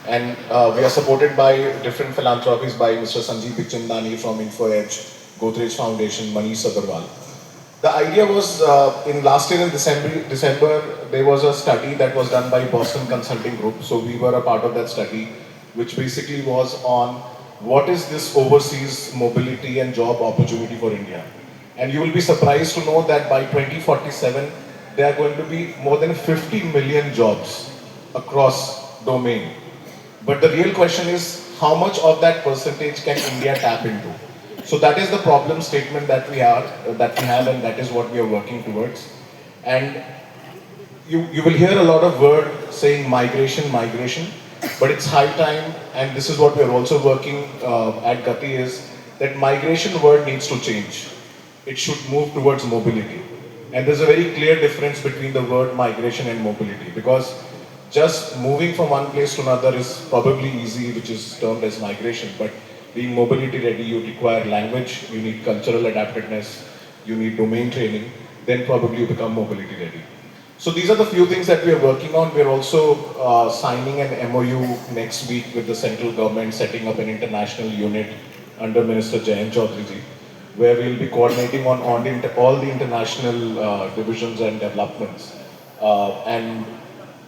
And we are supported by different philanthropies by Mr. Sanjeev Bichchandani from InfoEdge, Godrej Foundation, Manish Agarwal. The idea was in last year in December, there was a study that was done by Boston Consulting Group. So we were a part of that study, which basically was on what is this overseas mobility and job opportunity for India. And you will be surprised to know that by 2047, there are going to be more than 50 million jobs across domain. But the real question is how much of that percentage can India tap into? So that is the problem statement that we have, and that is what we are working towards. And you will hear a lot of word saying migration, migration, but it's high time, and this is what we are also working at Gati is that migration word needs to change. It should move towards mobility. And there's a very clear difference between the word migration and mobility because just moving from one place to another is probably easy, which is termed as migration, but being mobility ready, you require language, you need cultural adaptedness, you need domain training, then probably you become mobility ready. So these are the few things that we are working on. We are also signing an MOU next week with the central government, setting up an international unit under Minister Jayant Chaudhary ji, where we will be coordinating on all the international divisions and developments. And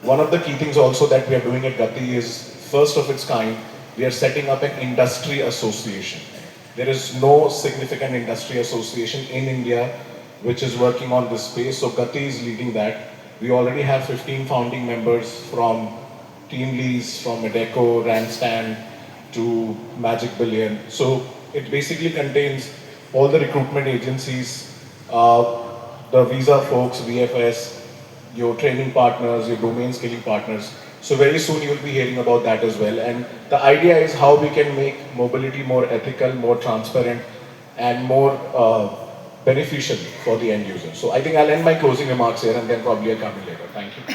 one of the key things also that we are doing at Gati is first of its kind, we are setting up an industry association. There is no significant industry association in India which is working on this space. So Gati is leading that. We already have 15 founding members from TeamLease, from Medeco, Randstand to Magic Billion. So it basically contains all the recruitment agencies, the visa folks, VFS, your training partners, your domain scaling partners. So very soon you will be hearing about that as well. And the idea is how we can make mobility more ethical, more transparent, and more beneficial for the end user. So I think I'll end my closing remarks here and then probably I'll come in later. Thank you.